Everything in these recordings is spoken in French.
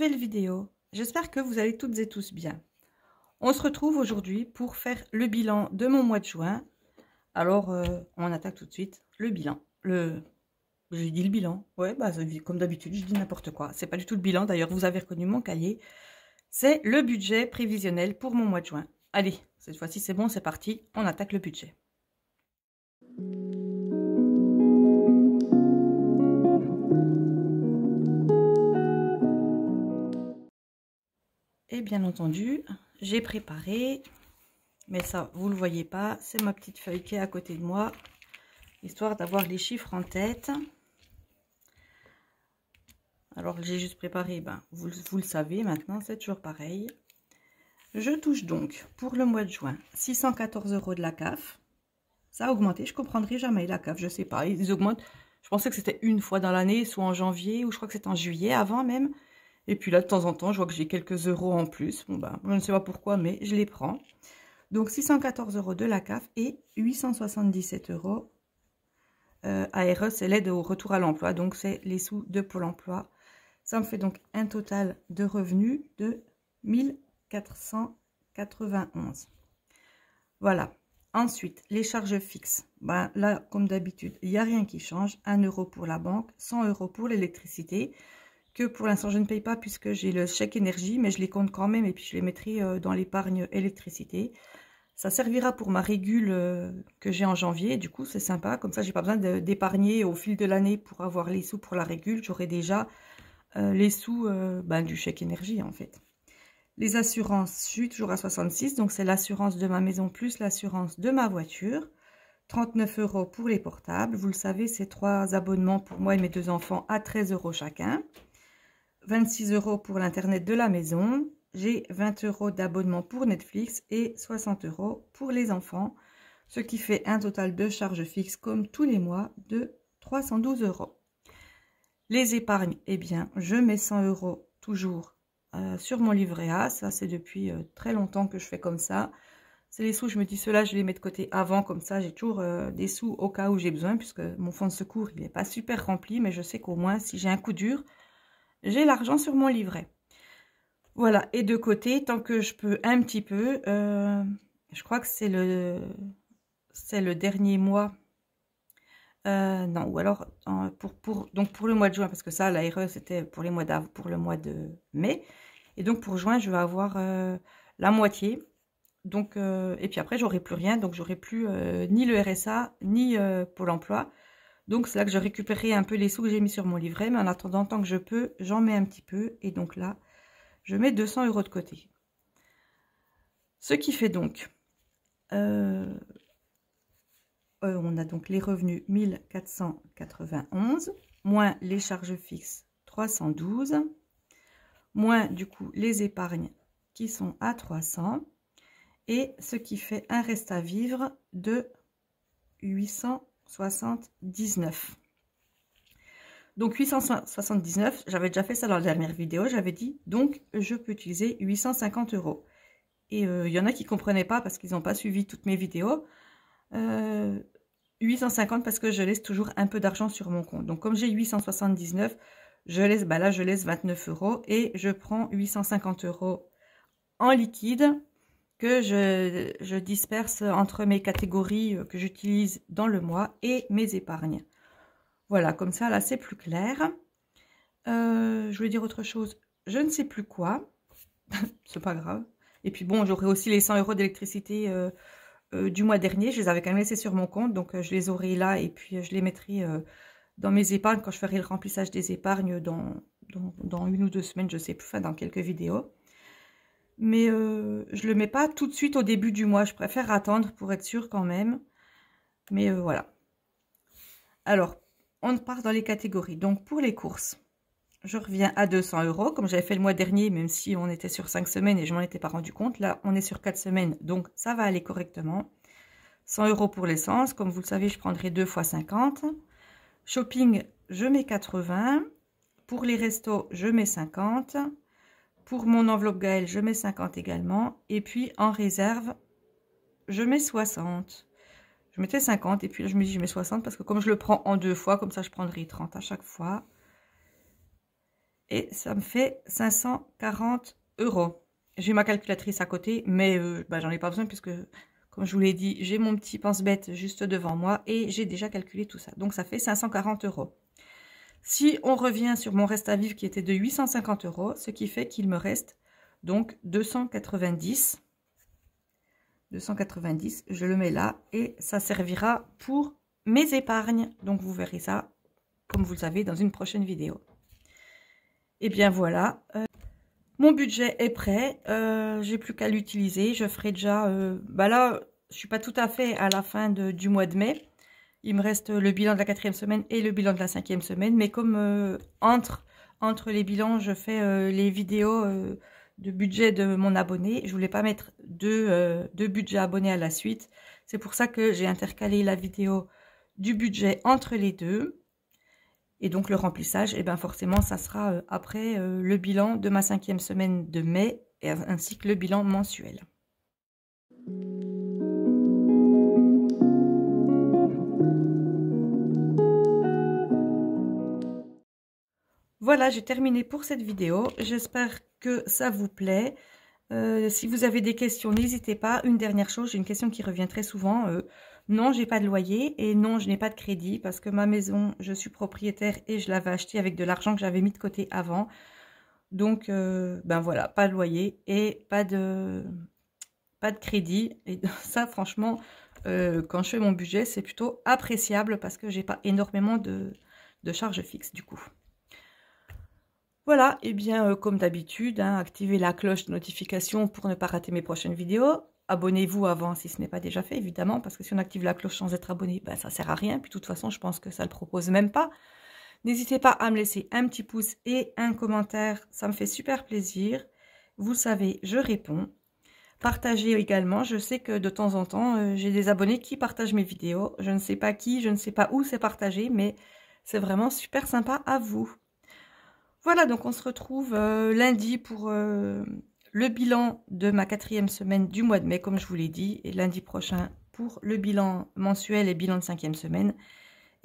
nouvelle vidéo. J'espère que vous allez toutes et tous bien. On se retrouve aujourd'hui pour faire le bilan de mon mois de juin. Alors, on attaque tout de suite le bilan. J'ai dit le bilan. Ouais, bah, comme d'habitude, je dis n'importe quoi. C'est pas du tout le bilan. D'ailleurs, vous avez reconnu mon cahier. C'est le budget prévisionnel pour mon mois de juin. Allez, cette fois-ci, c'est bon, c'est parti. On attaque le budget. Et bien entendu, j'ai préparé, mais ça, vous ne le voyez pas, c'est ma petite feuille qui est à côté de moi, histoire d'avoir les chiffres en tête. Alors, j'ai juste préparé, vous le savez maintenant, c'est toujours pareil. Je touche donc, pour le mois de juin, 614 € de la CAF. Ça a augmenté, je ne comprendrai jamais la CAF, je ne sais pas, ils augmentent. Je pensais que c'était une fois dans l'année, soit en janvier, ou je crois que c'était en juillet, avant même. Et puis là, de temps en temps, je vois que j'ai quelques euros en plus. Bon, je ne sais pas pourquoi, mais je les prends. Donc, 614 € de la CAF et 877 € ARE, c'est l'aide au retour à l'emploi. Donc, c'est les sous de Pôle emploi. Ça me fait donc un total de revenus de 1491. Voilà. Ensuite, les charges fixes. Là, comme d'habitude, il n'y a rien qui change. 1 € pour la banque, 100 € pour l'électricité. Que pour l'instant, je ne paye pas puisque j'ai le chèque énergie, mais je les compte quand même et puis je les mettrai dans l'épargne électricité. Ça servira pour ma régule que j'ai en janvier. Du coup, c'est sympa. Comme ça, j'ai pas besoin d'épargner au fil de l'année pour avoir les sous pour la régule. J'aurai déjà les sous du chèque énergie, en fait. Les assurances, je suis toujours à 66. Donc, c'est l'assurance de ma maison plus l'assurance de ma voiture. 39 € pour les portables. Vous le savez, c'est 3 abonnements pour moi et mes 2 enfants à 13 € chacun. 26 € pour l'internet de la maison. J'ai 20 € d'abonnement pour Netflix et 60 € pour les enfants. Ce qui fait un total de charges fixes comme tous les mois de 312 €. Les épargnes, eh bien, je mets 100 € toujours sur mon livret A. Ça, c'est depuis très longtemps que je fais comme ça. C'est les sous, je me dis, ceux-là, je les mets de côté avant. Comme ça, j'ai toujours des sous au cas où j'ai besoin, puisque mon fonds de secours, il n'est pas super rempli. Mais je sais qu'au moins, si j'ai un coup dur, j'ai l'argent sur mon livret. Voilà, et de côté, tant que je peux un petit peu, je crois que c'est le dernier mois. Non, ou alors donc pour le mois de juin, parce que ça, l'ARE, c'était pour le mois de mai. Et donc pour juin, je vais avoir la moitié. Donc, et puis après, j'aurai plus rien. Donc j'aurai plus ni le RSA, ni Pôle emploi. Donc, c'est là que je récupérerai un peu les sous que j'ai mis sur mon livret. Mais en attendant, tant que je peux, j'en mets un petit peu. Et donc là, je mets 200 € de côté. Ce qui fait donc... on a donc les revenus 1491, moins les charges fixes 312, moins du coup les épargnes qui sont à 300. Et ce qui fait un reste à vivre de 879. Donc 879, j'avais déjà fait ça dans la dernière vidéo, j'avais dit, donc je peux utiliser 850 €. Et il y en a qui ne comprenaient pas parce qu'ils n'ont pas suivi toutes mes vidéos. 850 parce que je laisse toujours un peu d'argent sur mon compte. Donc comme j'ai 879, je laisse, là je laisse 29 € et je prends 850 € en liquide que je disperse entre mes catégories que j'utilise dans le mois et mes épargnes. Voilà, comme ça, là, c'est plus clair. Je voulais dire autre chose. Je ne sais plus quoi. C'est pas grave. Et puis bon, j'aurai aussi les 100 € d'électricité du mois dernier. Je les avais quand même laissés sur mon compte. Donc, je les aurai là et puis je les mettrai dans mes épargnes quand je ferai le remplissage des épargnes dans 1 ou 2 semaines. Je ne sais plus, enfin, dans quelques vidéos. Mais je ne le mets pas tout de suite au début du mois. Je préfère attendre pour être sûre quand même. Mais voilà. Alors, on part dans les catégories. Donc, pour les courses, je reviens à 200 € comme j'avais fait le mois dernier, même si on était sur 5 semaines et je m'en étais pas rendu compte. Là, on est sur 4 semaines, donc ça va aller correctement. 100 € pour l'essence. Comme vous le savez, je prendrai 2 fois 50. Shopping, je mets 80. Pour les restos, je mets 50. Pour mon enveloppe Gaël, je mets 50 également. Et puis, en réserve, je mets 60. Je mettais 50 et puis là, je me dis, je mets 60 parce que comme je le prends en 2 fois, comme ça, je prendrai 30 à chaque fois. et ça me fait 540 €. J'ai ma calculatrice à côté, mais j'en ai pas besoin puisque, comme je vous l'ai dit, j'ai mon petit pense-bête juste devant moi et j'ai déjà calculé tout ça. Donc ça fait 540 €. Si on revient sur mon reste à vivre qui était de 850 €, ce qui fait qu'il me reste donc 290. 290, je le mets là et ça servira pour mes épargnes. Donc vous verrez ça, comme vous le savez, dans une prochaine vidéo. Et bien voilà, mon budget est prêt, j'ai plus qu'à l'utiliser. Je ferai déjà, là, je suis pas tout à fait à la fin du mois de mai. Il me reste le bilan de la 4e semaine et le bilan de la 5e semaine. Mais comme entre les bilans, je fais les vidéos de budget de mon abonné. Je voulais pas mettre deux budgets abonnés à la suite. C'est pour ça que j'ai intercalé la vidéo du budget entre les deux. Et donc le remplissage, et bien forcément, ça sera après le bilan de ma 5e semaine de mai, et ainsi que le bilan mensuel. Voilà, j'ai terminé pour cette vidéo. J'espère que ça vous plaît. Si vous avez des questions, n'hésitez pas. Une dernière chose, j'ai une question qui revient très souvent. Non, j'ai pas de loyer et non, je n'ai pas de crédit parce que ma maison, je suis propriétaire et je l'avais achetée avec de l'argent que j'avais mis de côté avant. Donc, voilà, pas de loyer et pas de crédit. Et ça, franchement, quand je fais mon budget, c'est plutôt appréciable parce que j'ai pas énormément de charges fixes du coup. Voilà, et bien comme d'habitude, activez la cloche de notification pour ne pas rater mes prochaines vidéos. Abonnez-vous avant si ce n'est pas déjà fait, évidemment, parce que si on active la cloche sans être abonné, ça sert à rien. Puis de toute façon, je pense que ça ne le propose même pas. N'hésitez pas à me laisser un petit pouce et un commentaire, ça me fait super plaisir. Vous savez, je réponds. Partagez également, je sais que de temps en temps, j'ai des abonnés qui partagent mes vidéos. Je ne sais pas qui, je ne sais pas où c'est partagé, mais c'est vraiment super sympa à vous. Voilà, donc on se retrouve lundi pour le bilan de ma 4e semaine du mois de mai, comme je vous l'ai dit, et lundi prochain pour le bilan mensuel et bilan de 5e semaine.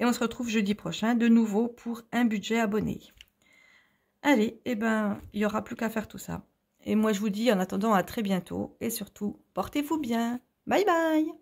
Et on se retrouve jeudi prochain de nouveau pour un budget abonné. Allez, il n'y aura plus qu'à faire tout ça. Et moi, je vous dis en attendant à très bientôt. Et surtout, portez-vous bien. Bye bye!